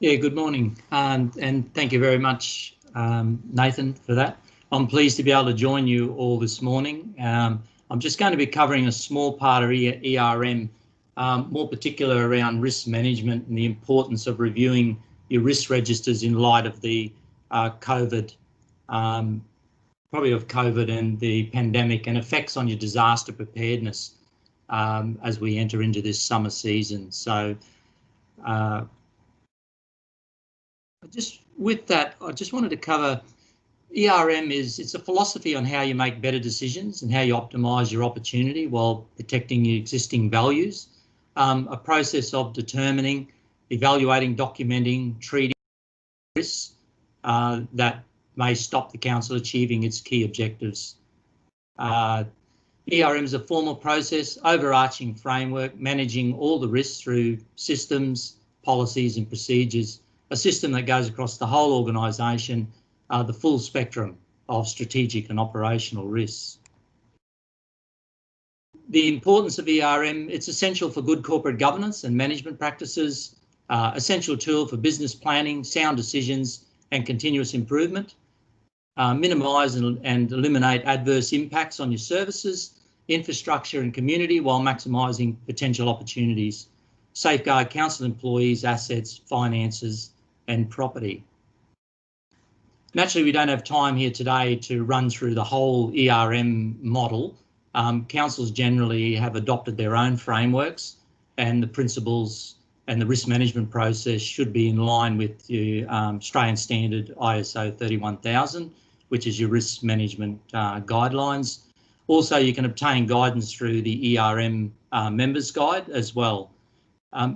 Yeah, good morning, and thank you very much, Nathan, for that. I'm pleased to be able to join you all this morning. I'm just going to be covering a small part of ERM, more particular around risk management and the importance of reviewing your risk registers in light of the COVID and the pandemic and effects on your disaster preparedness as we enter into this summer season. So with that, I just wanted to cover ERM it's a philosophy on how you make better decisions and how you optimise your opportunity while protecting your existing values. A process of determining, evaluating, documenting, treating risks that may stop the council achieving its key objectives. ERM is a formal process, overarching framework, managing all the risks through systems, policies and procedures, a system that goes across the whole organisation, the full spectrum of strategic and operational risks. The importance of ERM, it's essential for good corporate governance and management practices, essential tool for business planning, sound decisions and continuous improvement, minimise and eliminate adverse impacts on your services, infrastructure and community while maximising potential opportunities, safeguard council employees, assets, finances and property. Naturally, we don't have time here today to run through the whole ERM model. Councils generally have adopted their own frameworks and the principles and the risk management process should be in line with the Australian standard ISO 31000, which is your risk management guidelines. Also, you can obtain guidance through the ERM members guide as well.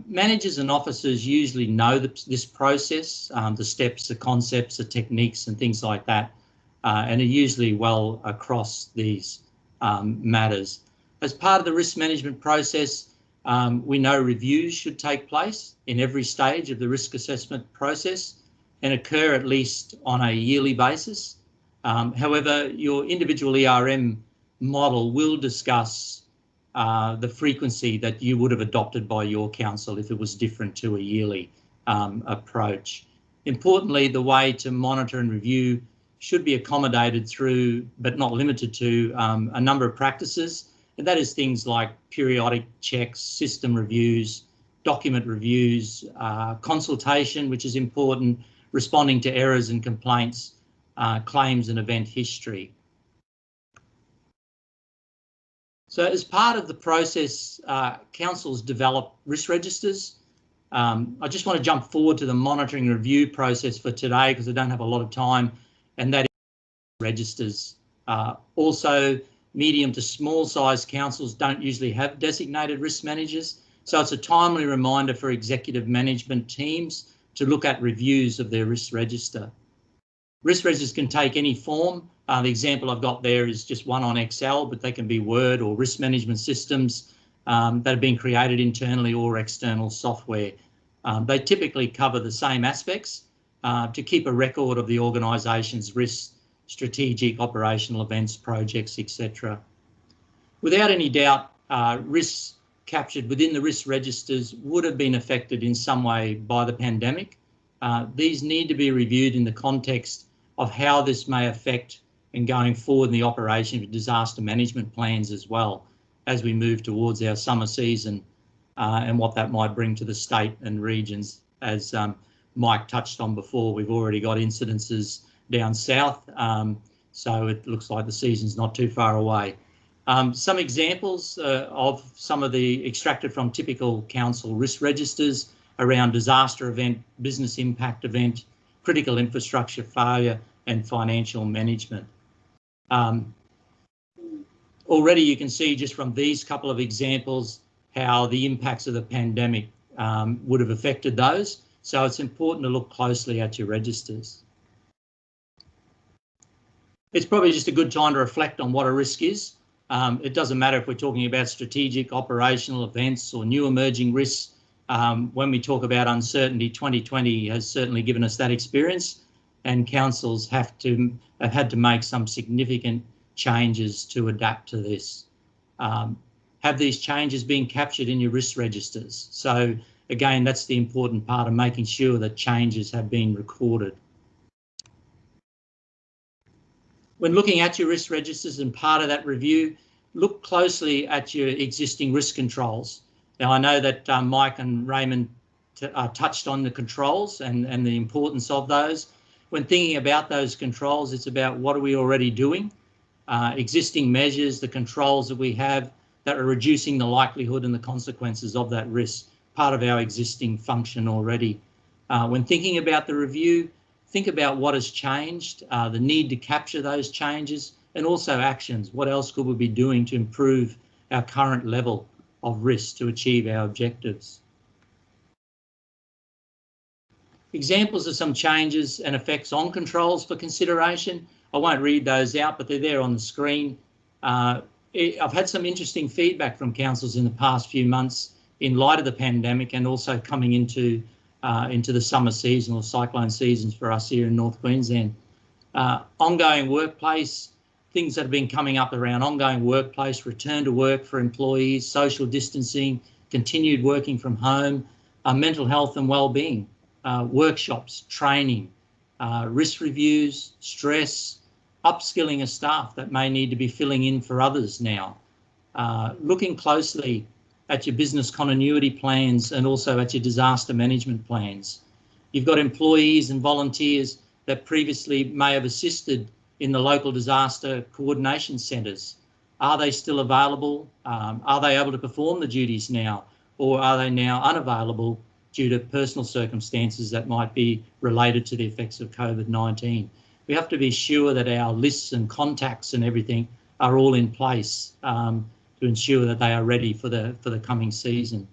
Managers and officers usually know this process, the steps, the concepts, the techniques and things like that, and are usually well across these matters. As part of the risk management process, we know reviews should take place in every stage of the risk assessment process and occur at least on a yearly basis. However, your individual ERM model will discuss the frequency that you would have adopted by your council if it was different to a yearly approach. Importantly, the way to monitor and review should be accommodated through, but not limited to, a number of practices, and that is things like periodic checks, system reviews, document reviews, consultation, which is important, responding to errors and complaints, claims and event history. So as part of the process, councils develop risk registers. I just want to jump forward to the monitoring review process for today because I don't have a lot of time, and that is registers. Also, medium to small size councils don't usually have designated risk managers, so it's a timely reminder for executive management teams to look at reviews of their risk register. Risk registers can take any form. The example I've got there is just one on Excel, but they can be Word or risk management systems that have been created internally or external software. They typically cover the same aspects to keep a record of the organisation's risks, strategic, operational events, projects, etc. Without any doubt, risks captured within the risk registers would have been affected in some way by the pandemic. These need to be reviewed in the context of how this may affect and going forward in the operation of disaster management plans as well as we move towards our summer season and what that might bring to the state and regions. As Mike touched on before, we've already got incidences down south, so it looks like the season's not too far away. Some examples of some of the extracted from typical council risk registers around disaster event, business impact event, critical infrastructure failure, and financial management. Already you can see just from these couple of examples how the impacts of the pandemic would have affected those. So it's important to look closely at your registers. It's probably just a good time to reflect on what a risk is. It doesn't matter if we're talking about strategic, operational events or new emerging risks. When we talk about uncertainty, 2020 has certainly given us that experience, and councils have had to make some significant changes to adapt to this. Have these changes been captured in your risk registers? So again, that's the important part of making sure that changes have been recorded. When looking at your risk registers and part of that review, look closely at your existing risk controls. Now, I know that Mike and Raymond touched on the controls and the importance of those. When thinking about those controls, it's about what are we already doing, existing measures, the controls that we have that are reducing the likelihood and the consequences of that risk, part of our existing function already. When thinking about the review, think about what has changed, the need to capture those changes, and also actions. What else could we be doing to improve our current level of risk to achieve our objectives? Examples of some changes and effects on controls for consideration. I won't read those out, but they're there on the screen. I've had some interesting feedback from councils in the past few months in light of the pandemic and also coming into the summer season or cyclone seasons for us here in North Queensland. Ongoing workplace, things that have been coming up around ongoing workplace, return to work for employees, social distancing, continued working from home, mental health and wellbeing, workshops, training, risk reviews, stress, upskilling of staff that may need to be filling in for others now. Looking closely at your business continuity plans and also at your disaster management plans. You've got employees and volunteers that previously may have assisted in the local disaster coordination centres. Are they still available? Are they able to perform the duties now? Or are they now unavailable due to personal circumstances that might be related to the effects of COVID-19? We have to be sure that our lists and contacts and everything are all in place to ensure that they are ready for the coming season.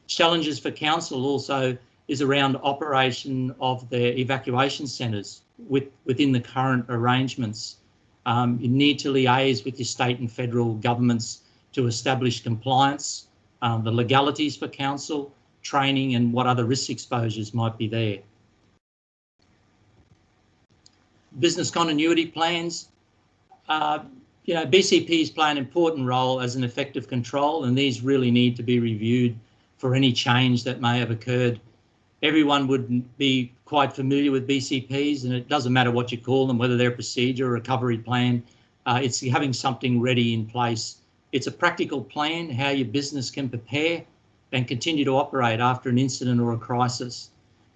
Challenges for council also is around operation of their evacuation centres within the current arrangements. You need to liaise with your state and federal governments to establish compliance, the legalities for council, training and what other risk exposures might be there. Business continuity plans. BCPs play an important role as an effective control, and these really need to be reviewed for any change that may have occurred. Everyone would be quite familiar with BCPs, and it doesn't matter what you call them, whether they're a procedure or recovery plan, it's having something ready in place. It's a practical plan, how your business can prepare and continue to operate after an incident or a crisis.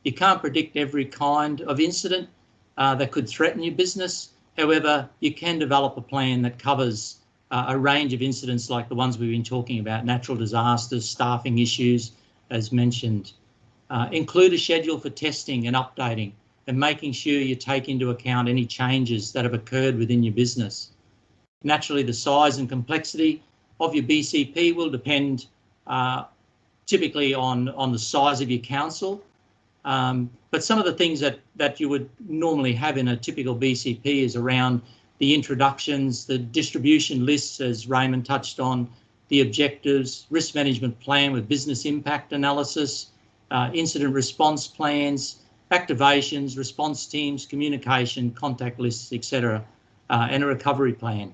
You can't predict every kind of incident that could threaten your business. However, you can develop a plan that covers a range of incidents like the ones we've been talking about, natural disasters, staffing issues, as mentioned. Include a schedule for testing and updating and making sure you take into account any changes that have occurred within your business. Naturally, the size and complexity of your BCP will depend typically on the size of your council. But some of the things that you would normally have in a typical BCP is around the introductions, the distribution lists, as Raymond touched on, the objectives, risk management plan with business impact analysis, incident response plans, activations, response teams, communication, contact lists, etc., and a recovery plan.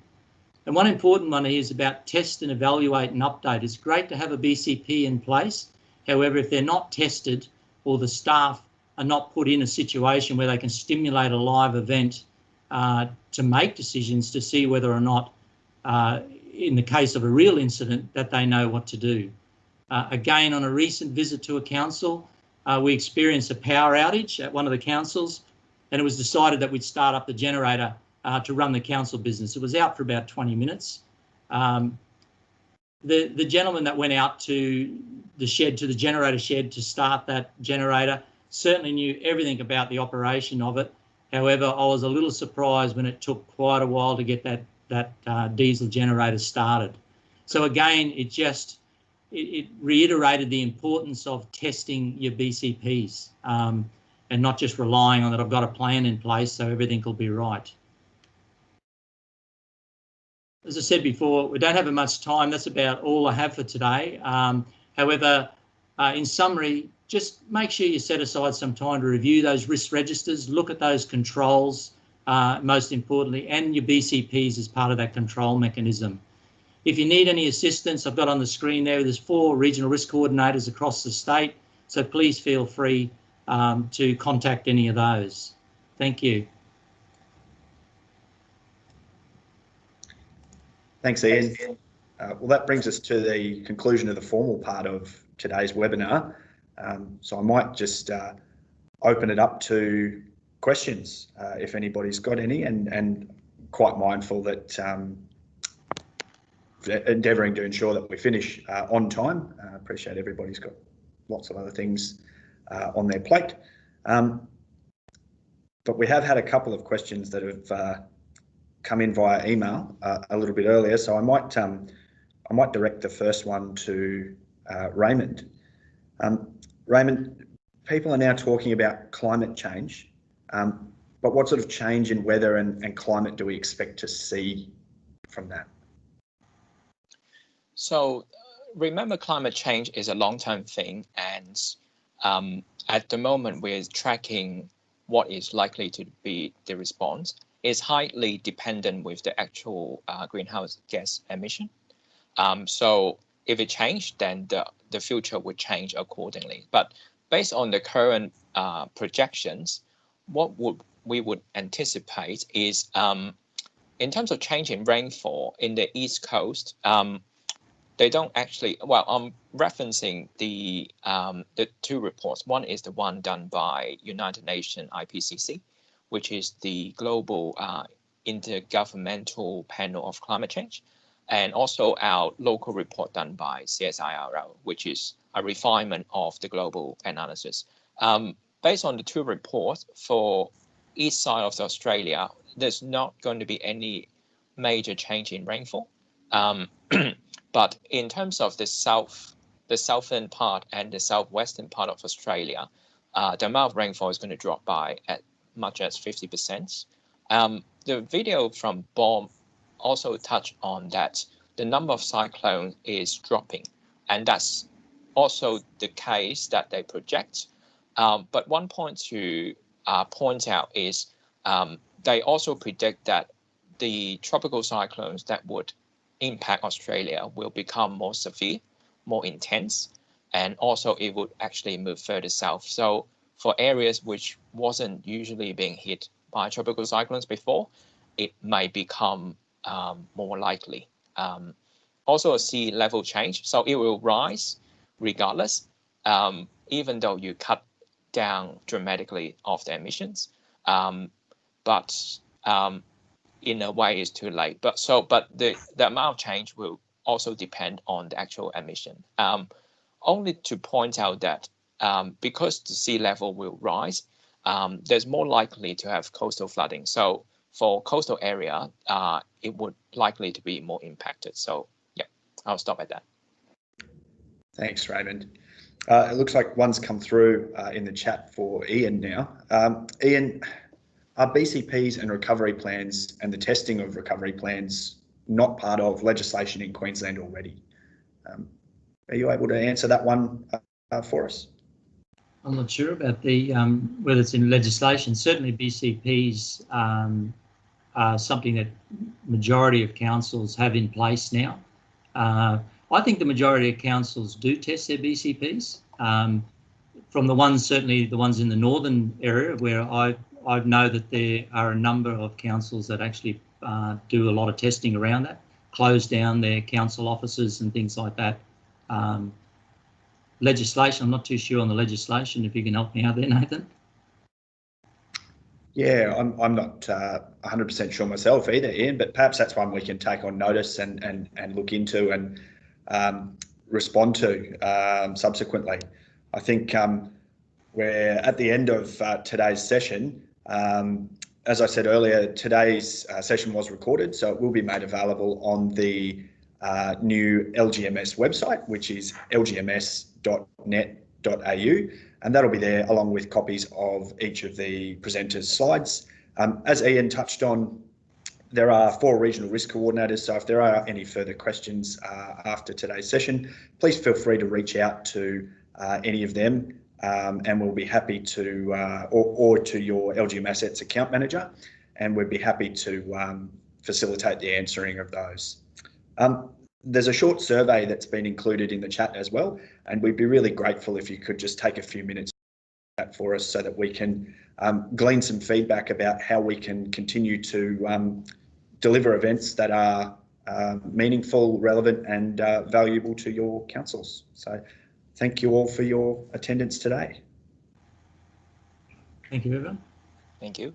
And one important one is about test and evaluate and update. It's great to have a BCP in place. However, if they're not tested or the staff are not put in a situation where they can stimulate a live event to make decisions to see whether or not, in the case of a real incident, that they know what to do. Again, on a recent visit to a council, we experienced a power outage at one of the councils, and it was decided that we'd start up the generator to run the council business. It was out for about 20 minutes. The gentleman that went out to the shed, to the generator shed to start that generator, certainly knew everything about the operation of it. However, I was a little surprised when it took quite a while to get that diesel generator started. So again, it reiterated the importance of testing your BCPs and not just relying on that I've got a plan in place so everything will be right. As I said before, we don't have much time. That's about all I have for today. However, in summary, just make sure you set aside some time to review those risk registers, look at those controls, most importantly, and your BCPs as part of that control mechanism. If you need any assistance, I've got on the screen there's 4 regional risk coordinators across the state, so please feel free to contact any of those. Thank you. Thanks, Ian. Well, that brings us to the conclusion of the formal part of today's webinar. So I might just open it up to questions if anybody's got any, and quite mindful that endeavouring to ensure that we finish on time. Appreciate everybody's got lots of other things on their plate. But we have had a couple of questions that have come in via email a little bit earlier, so I might direct the first one to Raymond. Raymond, people are now talking about climate change, but what sort of change in weather and climate do we expect to see from that? So remember, climate change is a long-term thing, and at the moment we're tracking what is likely to be the response. Is highly dependent with the actual greenhouse gas emission. So if it changed, then the future would change accordingly. But based on the current projections, what we would anticipate is, in terms of change in rainfall in the East Coast, they don't actually, well, I'm referencing the 2 reports. One is the one done by United Nations IPCC, which is the global intergovernmental panel of climate change, and also our local report done by CSIRO, which is a refinement of the global analysis. Based on the 2 reports, for east side of Australia, there's not going to be any major change in rainfall. But in terms of the southern part and the southwestern part of Australia, the amount of rainfall is going to drop by at much as 50%. The video from BOM also touched on that the number of cyclones is dropping, and that's also the case that they project. But one point to point out is they also predict that the tropical cyclones that would impact Australia will become more severe, more intense, and also it would actually move further south. So for areas which wasn't usually being hit by tropical cyclones before, it may become more likely. Also a sea level change, so it will rise regardless, even though you cut down dramatically of the emissions. But in a way it's too late. But the amount of change will also depend on the actual emission. Only to point out that because the sea level will rise, there's more likely to have coastal flooding. So for coastal area, it would likely to be more impacted. So yeah, I'll stop at that. Thanks, Raymond. It looks like one's come through in the chat for Ian now. Ian, are BCPs and recovery plans and the testing of recovery plans not part of legislation in Queensland already? Are you able to answer that one for us? I'm not sure about the whether it's in legislation. Certainly BCPs are something that majority of councils have in place now. I think the majority of councils do test their BCPs. From the ones, certainly the ones in the northern area, where I know that there are a number of councils that actually do a lot of testing around that, close down their council offices and things like that. Legislation, I'm not too sure on the legislation, if you can help me out there, Nathan. Yeah, I'm not 100% sure myself either, Ian, but perhaps that's one we can take on notice and look into and respond to subsequently. I think we're at the end of today's session. As I said earlier, today's session was recorded, so it will be made available on the new LGMS website, which is lgms.net.au, and that'll be there along with copies of each of the presenters' slides. As Ian touched on, there are 4 regional risk coordinators, so if there are any further questions after today's session, please feel free to reach out to any of them, and we'll be happy to, or to your LGM Assets account manager, and we'd be happy to facilitate the answering of those. There's a short survey that's been included in the chat as well, and we'd be really grateful if you could just take a few minutes for us so that we can glean some feedback about how we can continue to deliver events that are meaningful, relevant and valuable to your councils. So thank you all for your attendance today. Thank you, everyone. Thank you.